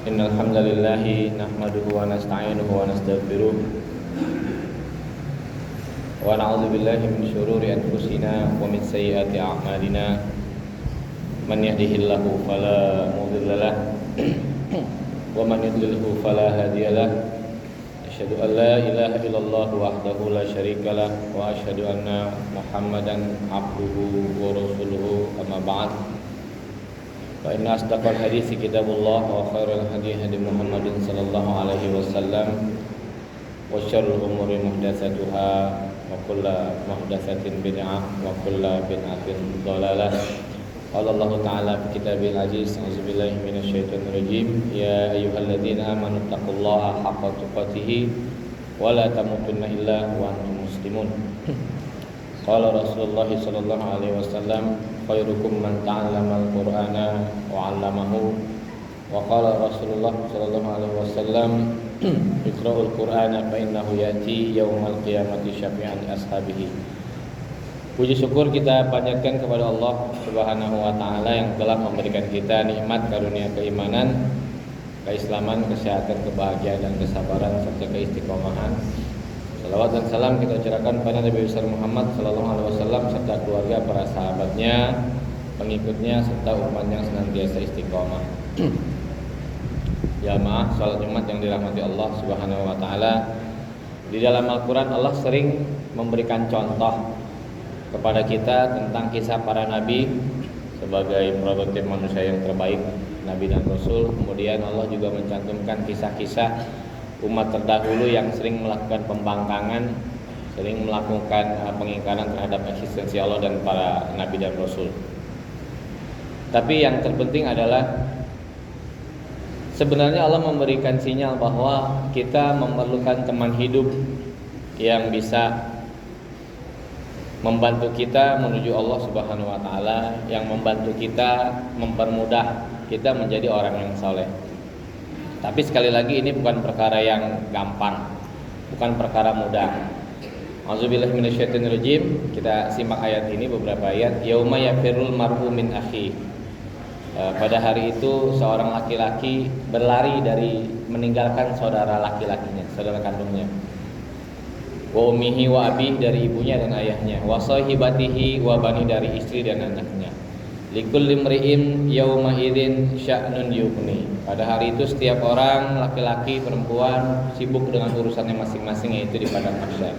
Innal hamdalillah nahmaduhu wa nasta'inuhu wa nastaghfiruh wa na'udzu billahi min shururi anfusina wa min sayyiati a'malina. Man yahdihillahu fala mudilla lahu wa man yudlilhu fala hadiya lahu. Asyhadu an la ilaha illallah wahdahu la syarika lah wa asyhadu anna Muhammadan abduhu wa rasuluhu amma ba'd. Wa inna asdaqal hadithi kitabullah wa khairal hadi hadi Muhammadin sallallahu alaihi wasallam wa syarrul umuri muhdatsatuha wa kullu muhdatsatin bid'ah wa kullu bid'atin dhalalah. Qala Allah Ta'ala fi kitabil aziz, a'udzubillahi minasyaitonir rajim. Ya ayyuhalladzina amanu taqullaha haqqa tuqatih wa la tamutunna illa wa antum muslimun. Qala Rasulullah sallallahu alaihi wasallam, khairukum man ta'allama al-Qur'ana wa 'allamahu. Wa qala Rasulullah sallallahu alaihi wasallam, iqra'ul Qur'ana fa innahu ya'ti yaumal qiyamati syafi'an li ashabihi. Puji syukur kita panjatkan kepada Allah Subhanahu wa taala yang telah memberikan kita nikmat karunia keimanan, keislaman, kesehatan, kebahagiaan dan kesabaran serta keistiqomahan. Salawat dan salam kita ucapkan pada Nabi besar Muhammad sallallahu alaihi wasallam serta keluarga, para sahabatnya, pengikutnya serta umat yang senantiasa istiqomah. Jamaah salat Jumat yang dirahmati Allah Subhanahu wa taala. Di dalam Al-Qur'an Allah sering memberikan contoh kepada kita tentang kisah para nabi sebagai prototipe manusia yang terbaik, nabi dan rasul. Kemudian Allah juga mencantumkan kisah-kisah umat terdahulu yang sering melakukan pembangkangan, sering melakukan pengingkaran terhadap eksistensi Allah dan para nabi dan rasul. Tapi yang terpenting adalah sebenarnya Allah memberikan sinyal bahwa kita memerlukan teman hidup yang bisa membantu kita menuju Allah Subhanahu wa taala, yang membantu kita, mempermudah kita menjadi orang yang saleh. Tapi sekali lagi ini bukan perkara yang gampang, bukan perkara mudah. A'udzubillahi minasyaitonirrajim. Kita simak ayat ini, beberapa ayat. Yauma yafirrul mar'u min akhi. Pada hari itu seorang laki-laki berlari dari meninggalkan saudara laki-lakinya, saudara kandungnya. Wa ummihi wa abih, dari ibunya dan ayahnya. Wa sahibatihi wa bani, dari istri dan anaknya. Likulli imri'in yauma idzin sya'nun yughni. Pada hari itu setiap orang, laki-laki, perempuan, sibuk dengan urusannya masing-masing, yaitu di padang mahsyar.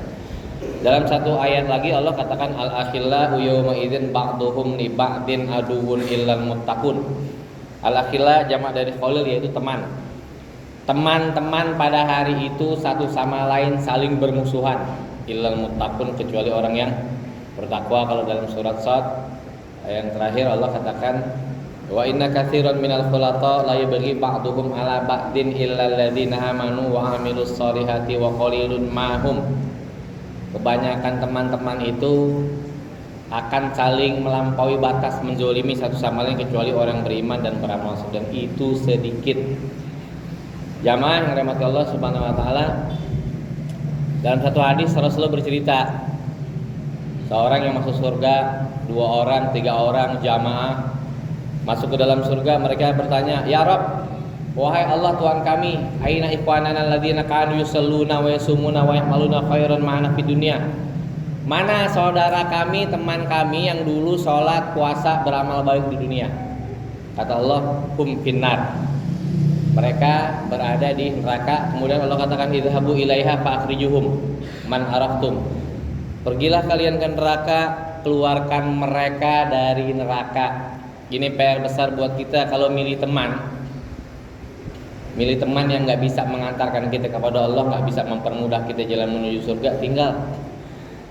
Dalam satu ayat lagi Allah katakan al-akhillahu yauma idzin ba'duhum li ba'din aduwwun illal muttaqun. Al-akhillah jamak dari khalil, yaitu teman. Teman-teman pada hari itu satu sama lain saling bermusuhan, illal muttaqun, kecuali orang yang bertakwa. Kalau dalam surat Shad yang terakhir Allah katakan wa inna katsiran minal khulata la yabghi ba'duhum ala ba'din illal ladzina amanu wa 'amilus shalihati wa qalilun mahum. Kebanyakan teman-teman itu akan saling melampaui batas, menzolimi satu sama lain, kecuali orang beriman dan beramal soleh, dan itu sedikit. Jamaah yang dirahmati Allah Subhanahu wa taala, dalam satu hadis Rasulullah bercerita seorang yang masuk surga, 2 orang, 3 orang jamaah masuk ke dalam surga. Mereka bertanya, "Ya Rabb, wahai Allah Tuhan kami, aina ikhwanana alladzina kanu yusalluna wa yasumuna wa ya'maluna khairan ma'ana fid dunya?" Mana saudara kami, teman kami yang dulu sholat, puasa, beramal baik di dunia? Kata Allah, hum finnar, mereka berada di neraka. Kemudian Allah katakan, idhabu ilaiha fa'akhrijuhum man araftum. Pergilah kalian ke neraka, keluarkan mereka dari neraka. Ini PR besar buat kita kalau milih teman. Milih teman yang gak bisa mengantarkan kita kepada Allah, gak bisa mempermudah kita jalan menuju surga, tinggal.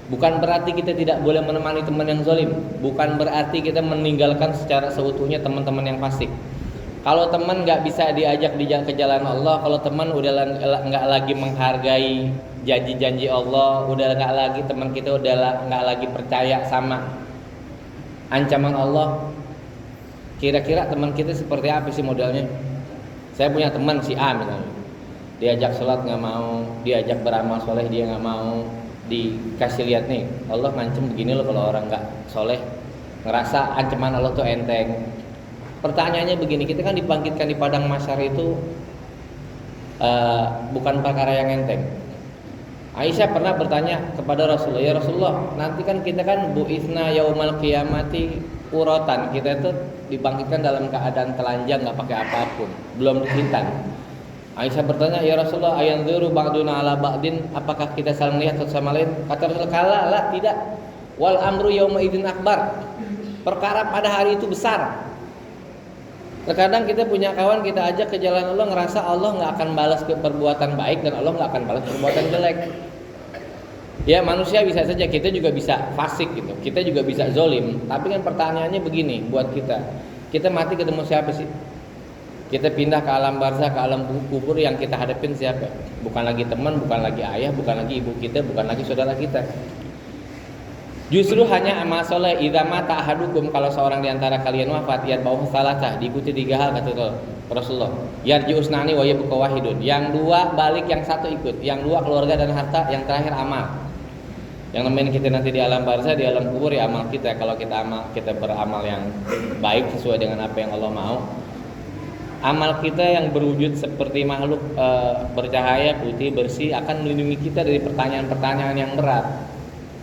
Bukan berarti kita tidak boleh menemani teman yang zalim. Bukan berarti kita meninggalkan secara seutuhnya teman-teman yang fasik. Kalau teman gak bisa diajak ke jalan Allah, kalau teman udah gak lagi menghargai janji-janji Allah, udah gak lagi, teman kita udah gak lagi percaya sama ancaman Allah, kira-kira teman kita seperti apa sih modelnya? Saya punya teman si A misalnya, diajak sholat gak mau, diajak beramal soleh dia gak mau, dikasih lihat nih, Allah ngancem begini loh kalau orang gak soleh, ngerasa ancaman Allah tuh enteng. Pertanyaannya begini, kita kan dibangkitkan di padang mahsyar itu bukan perkara yang enteng. Aisyah pernah bertanya kepada Rasulullah, ya Rasulullah, nanti kan kita kan bu'ithna yaumal qiyamati uratan, kita itu dibangkitkan dalam keadaan telanjang, nggak pakai apapun, belum dikhitan. Aisyah bertanya, ya Rasulullah, ayanzuru ba'duna ala ba'din, apakah kita saling melihat satu sama lain? Kata Rasulullah, kala, la, tidak. Wal amru yauma idzin akbar. Perkara pada hari itu besar. Terkadang kita punya kawan, kita ajak ke jalan Allah, ngerasa Allah nggak akan balas ke perbuatan baik dan Allah nggak akan balas perbuatan jelek. Ya manusia bisa saja, kita juga bisa fasik gitu, kita juga bisa zolim. Tapi kan pertanyaannya begini buat kita mati ketemu siapa sih? Kita pindah ke alam barzah, ke alam kubur, yang kita hadapin siapa? Bukan lagi teman, bukan lagi ayah, bukan lagi ibu kita, bukan lagi saudara kita. Justru hanya amal soleh. Idza mata ahadukum, kalau seorang di antara kalian wafat, yatba'uhu salatah, diikuti 3 hal kata Rasulullah. Yarji'u usnani wa yabqa wahidun. Yang 2 balik, yang 1 ikut. Yang 2 keluarga dan harta, yang terakhir amal. Yang nemenin kita nanti di alam barzah, di alam kubur ya amal kita. Kalau kita beramal yang baik sesuai dengan apa yang Allah mau, amal kita yang berwujud seperti makhluk bercahaya, putih, bersih akan melindungi kita dari pertanyaan-pertanyaan yang berat.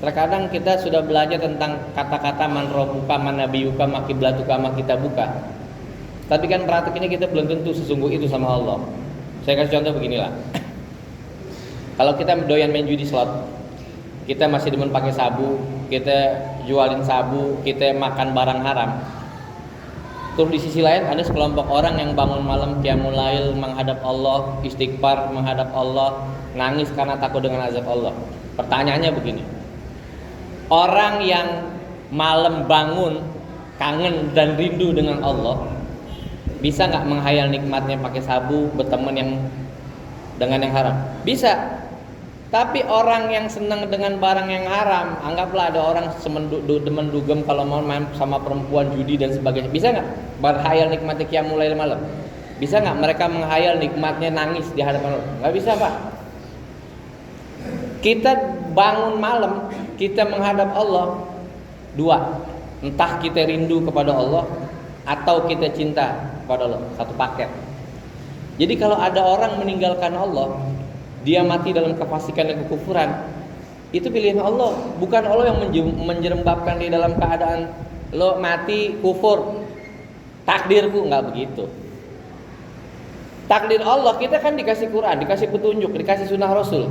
Terkadang kita sudah belajar tentang kata-kata man rabbuka, man nabiyuka, ma qiblatuka, ma kitabuka. Tapi kan praktiknya kita belum tentu sesungguh itu sama Allah. Saya kasih contoh beginilah. Kalau kita doyan main judi slot, kita masih demen pakai sabu, kita jualin sabu, kita makan barang haram. Terus di sisi lain ada sekelompok orang yang bangun malam qiyamul lail menghadap Allah, istighfar menghadap Allah, nangis karena takut dengan azab Allah. Pertanyaannya begini, orang yang malam bangun kangen dan rindu dengan Allah, bisa nggak menghayal nikmatnya pakai sabu, berteman yang dengan yang haram? Bisa. Tapi orang yang senang dengan barang yang haram, anggaplah ada orang demen dugem kalau mau main sama perempuan, judi dan sebagainya, bisa nggak berhayal nikmatnya qiyamul lail malam? Bisa nggak mereka menghayal nikmatnya nangis di hadapan Allah? Nggak bisa, Pak. Kita bangun malam, kita menghadap Allah, 2, entah kita rindu kepada Allah atau kita cinta kepada Allah, 1 paket. Jadi kalau ada orang meninggalkan Allah, dia mati dalam kefasikan dan kekufuran, itu pilihan Allah, bukan Allah yang menjerembabkan dia dalam keadaan lo mati kufur, takdirku, nggak begitu. Takdir Allah, kita kan dikasih Quran, dikasih petunjuk, dikasih sunnah Rasul.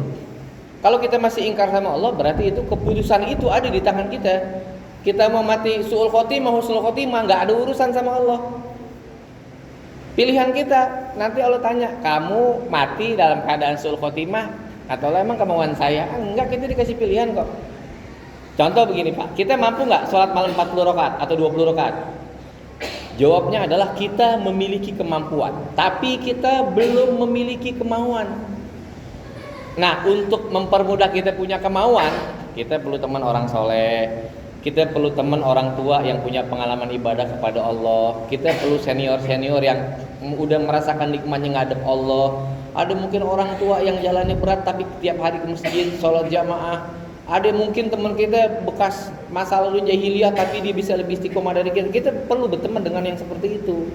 Kalau kita masih ingkar sama Allah, berarti itu keputusan itu ada di tangan kita. Kita mau mati su'ul khotimah, husnul khotimah, nggak ada urusan sama Allah. Pilihan kita. Nanti Allah tanya, kamu mati dalam keadaan su'ul khotimah atau emang kemauan saya? Enggak, kita dikasih pilihan kok. Contoh begini Pak, kita mampu nggak sholat malam 40 rakaat atau 20 rakaat? Jawabnya adalah kita memiliki kemampuan, tapi kita belum memiliki kemauan. Nah, untuk mempermudah kita punya kemauan, kita perlu teman orang soleh, kita perlu teman orang tua yang punya pengalaman ibadah kepada Allah, kita perlu senior-senior yang udah merasakan nikmatnya ngadep Allah. Ada mungkin orang tua yang jalannya berat tapi tiap hari ke masjid, sholat jamaah. Ada mungkin teman kita bekas masa lalu jahiliyah tapi dia bisa lebih istiqomah dari kita. Kita perlu berteman dengan yang seperti itu,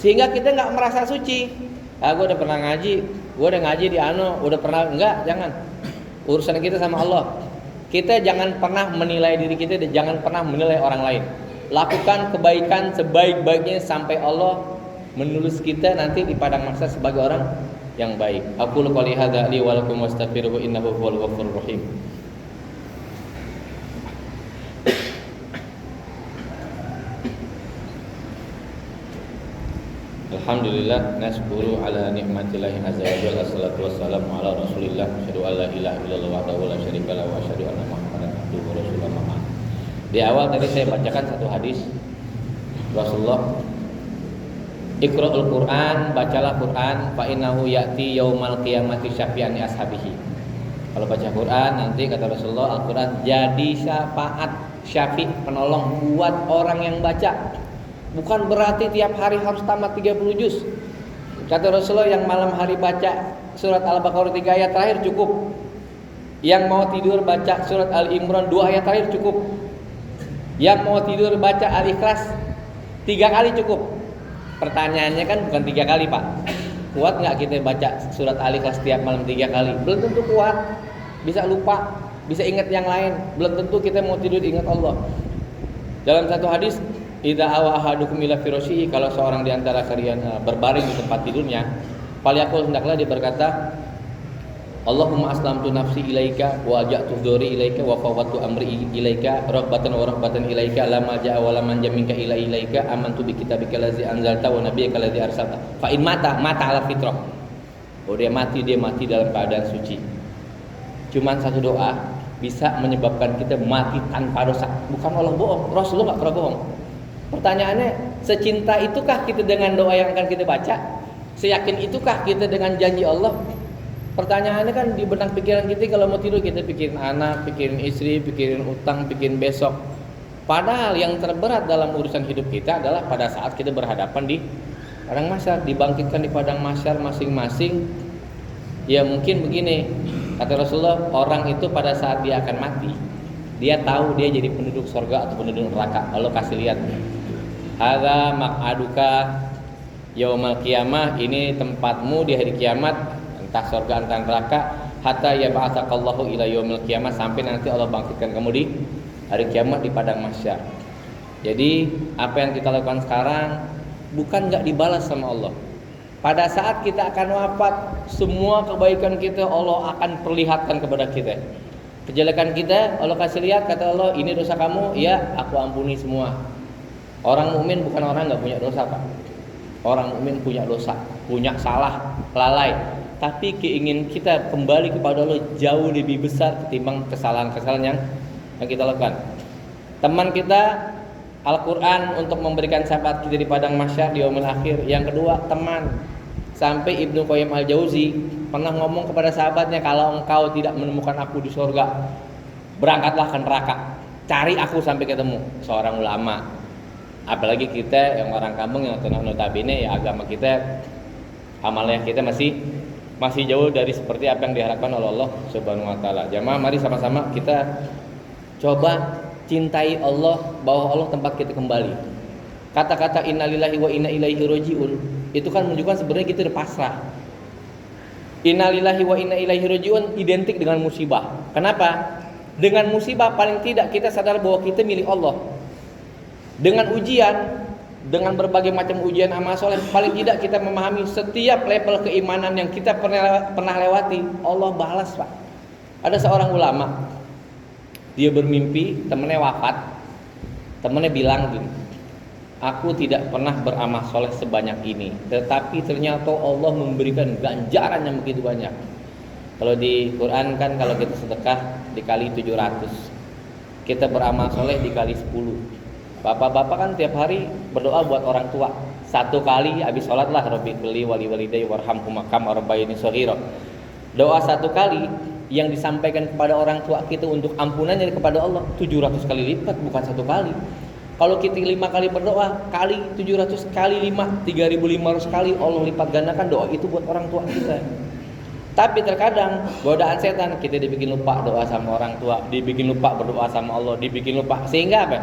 sehingga kita nggak merasa suci. Gue udah pernah ngaji, gue udah ngaji di udah pernah, enggak, jangan. Urusan kita sama Allah. Kita jangan pernah menilai diri kita dan jangan pernah menilai orang lain. Lakukan kebaikan sebaik-baiknya sampai Allah menulis kita nanti di padang mahsyar sebagai orang yang baik. Aku qouli hadza li wa lakum wastaghfiruhu innahu huwal ghafurur rahim. Alhamdulillah, nasyukuru ala nikmatillahi azza wa jalla, salatu wassalamu ala rasulillah, asyhadu an la ilaha illallah wahdahu la syarika lahu wa asyhadu anna muhammadan abduhu wa rasuluhu. Di awal tadi saya bacakan satu hadis Rasulullah, Iqra'ul Quran, bacalah Quran, fa innahu ya'ti yaumal qiyamati syafi'an li ashabihi. Kalau baca Quran nanti kata Rasulullah, Al-Quran jadi syafaat, syafi', penolong buat orang yang baca. Bukan berarti tiap hari harus tamat 30 juz. Kata Rasulullah, yang malam hari baca surat Al-Baqarah 3 ayat terakhir cukup. Yang mau tidur baca surat Al-Imran 2 ayat terakhir cukup. Yang mau tidur baca Al-Ikhlas 3 kali cukup. Pertanyaannya kan bukan 3 kali, Pak. Kuat nggak kita baca surat Al-Ikhlas setiap malam 3 kali? Belum tentu kuat. Bisa lupa, bisa ingat yang lain. Belum tentu kita mau tidur ingat Allah. Dalam satu hadis, idza awa ahadukum ila firasyihi, kalau seorang di antara kalian berbaring di tempat tidurnya, falyaqul, hendaklah dia berkata, Allahumma aslamtu nafsi ilaika wa aja'tu dzuri ilaika wa fawwadtu amri ilaika rabbatan wa rahbatan ilaika lama ja'a wa laman jaminka ilaika amantu bi kitabika allazi anzalta wa nabiyyika allazi arsalta fa in mata ala fitrah. Oh, dia mati dalam keadaan suci. Cuman satu doa bisa menyebabkan kita mati tanpa dosa. Bukan Allah bohong, Rasulullah enggak pernah bohong. Pertanyaannya, secinta itukah kita dengan doa yang akan kita baca? Seyakin itukah kita dengan janji Allah? Pertanyaannya kan di benak pikiran kita, kalau mau tidur kita pikirin anak, pikirin istri, pikirin utang, pikirin besok. Padahal yang terberat dalam urusan hidup kita adalah pada saat kita berhadapan di padang mahsyar, dibangkitkan di padang mahsyar masing-masing. Ya mungkin begini, kata Rasulullah, orang itu pada saat dia akan mati, dia tahu dia jadi penduduk surga atau penduduk neraka. Allah kasih lihat, hadza maq'aduka yaumal qiyamah, ini tempatmu di hari kiamat, entah surga entah neraka, hatta yab'atsakallahu ila yaumil qiyamah, sampai nanti Allah bangkitkan kamu di hari kiamat di padang mahsyar. Jadi apa yang kita lakukan sekarang bukan enggak dibalas sama Allah. Pada saat kita akan wafat, semua kebaikan kita Allah akan perlihatkan kepada kita. Kejelekan kita Allah kasih lihat, kata Allah, ini dosa kamu, ya aku ampuni semua. Orang mukmin bukan orang enggak punya dosa, Pak. Orang mukmin punya dosa, punya salah, lalai. Tapi keinginan kita kembali kepada Allah jauh lebih besar ketimbang kesalahan-kesalahan yang kita lakukan. Teman kita Al-Quran untuk memberikan syafaat kita di padang mahsyar di yaumil akhir. Yang kedua, teman. Sampai Ibnu Qayyim Al-Jauzi pernah ngomong kepada sahabatnya, kalau engkau tidak menemukan aku di surga, berangkatlah ke neraka, cari aku sampai ketemu. Seorang ulama. Apalagi kita yang orang kampung yang notabene ya agama kita, amalnya kita masih jauh dari seperti apa yang diharapkan oleh Allah Subhanahu wa taala. Jamaah, mari sama-sama kita coba cintai Allah, bahwa Allah tempat kita kembali. Kata-kata innalillahi wa inna ilaihi rajiun itu kan menunjukkan sebenarnya kita udah pasrah. Innalillahi wa inna ilaihi rajiun identik dengan musibah. Kenapa? Dengan musibah paling tidak kita sadar bahwa kita milik Allah. Dengan ujian, dengan berbagai macam ujian amal soleh, paling tidak kita memahami setiap level keimanan yang kita pernah lewati, Allah balas, Pak. Ada seorang ulama, dia bermimpi temannya wafat. Temannya bilang gini, aku tidak pernah beramal soleh sebanyak ini, tetapi ternyata Allah memberikan ganjaran yang begitu banyak. Kalau di Quran kan kalau kita sedekah dikali 700, kita beramal soleh dikali 10. Bapak-bapak kan tiap hari berdoa buat orang tua. Satu kali habis sholat lah, Rabbi beli wali walidayya warhamhuma kama rabbayani shaghira. Doa satu kali yang disampaikan kepada orang tua kita untuk ampunannya kepada Allah 700 kali lipat, bukan satu kali. Kalau kita 5 kali berdoa, kali 700 kali 5, 3.500 kali Allah lipat gandakan doa itu buat orang tua kita. Tapi terkadang godaan setan, kita dibikin lupa doa sama orang tua, dibikin lupa berdoa sama Allah, dibikin lupa, sehingga apa?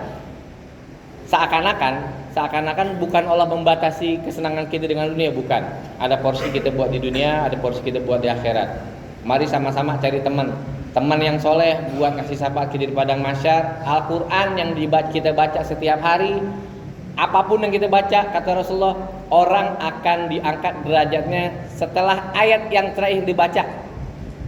Seakan-akan bukan Allah membatasi kesenangan kita dengan dunia, bukan. Ada porsi kita buat di dunia, ada porsi kita buat di akhirat. Mari sama-sama cari teman yang soleh buat ngasih syafaat kita di padang mahsyar. Al-Quran yang kita baca setiap hari, apapun yang kita baca, kata Rasulullah, orang akan diangkat derajatnya setelah ayat yang terakhir dibaca.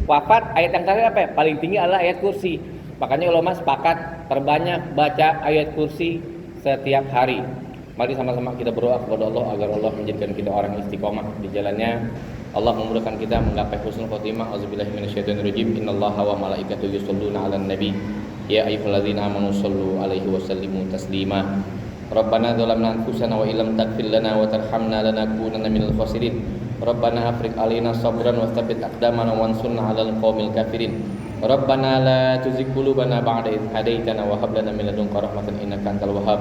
Wafat, ayat yang terakhir apa ya? Paling tinggi adalah ayat kursi. Makanya ulama sepakat perbanyak baca ayat kursi setiap hari. Mari sama-sama kita berdoa kepada Allah agar Allah menjadikan kita orang istiqomah di jalannya. Allah memudahkan kita menggapai husnul khotimah. Auzubillahi minasyaitonirrajim. Innallaha wa malaikatahu yusholluna 'alan nabi. Ya ayyuhalladzina amanu shollu 'alaihi wa sallimu taslima. Rabbana dzalamna anfusana wa illam taghfir lana wa tarhamna lanakunanna minal khasirin. Rabbana afriq 'alaina sabran wa tsabbit aqdamana wansurna 'alal qaumil kafirin. Rabbana la tuzigh qulubana ba'da idh hadaitana wa hab lana min ladunka rahmatan innaka antal wahhab.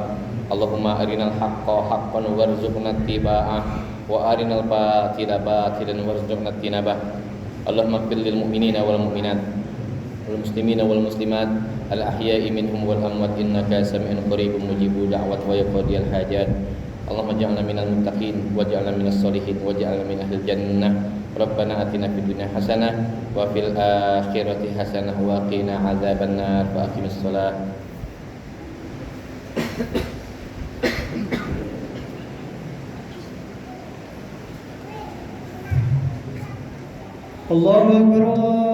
Allahumma arinal haqqa haqqan warzuqna ittiba'ah wa arinal batila batilan warzuqna ijtinabah. Allahumma ighfir lil mu'minina wal mu'minat wal muslimina wal muslimat al ahya'i minhum wal amwat innaka sami'un qaribun mujibud da'wat wa yaqdiyal hajat. Allahumma ij'alna minal muttaqin waj'alna minas sholihin waj'alna min ahlil jannah. Rabbana atina fid dunya hasanah wa fil akhirati hasanah wa qina adzabannar. Wa aqimis shalah. Allahu Akbar.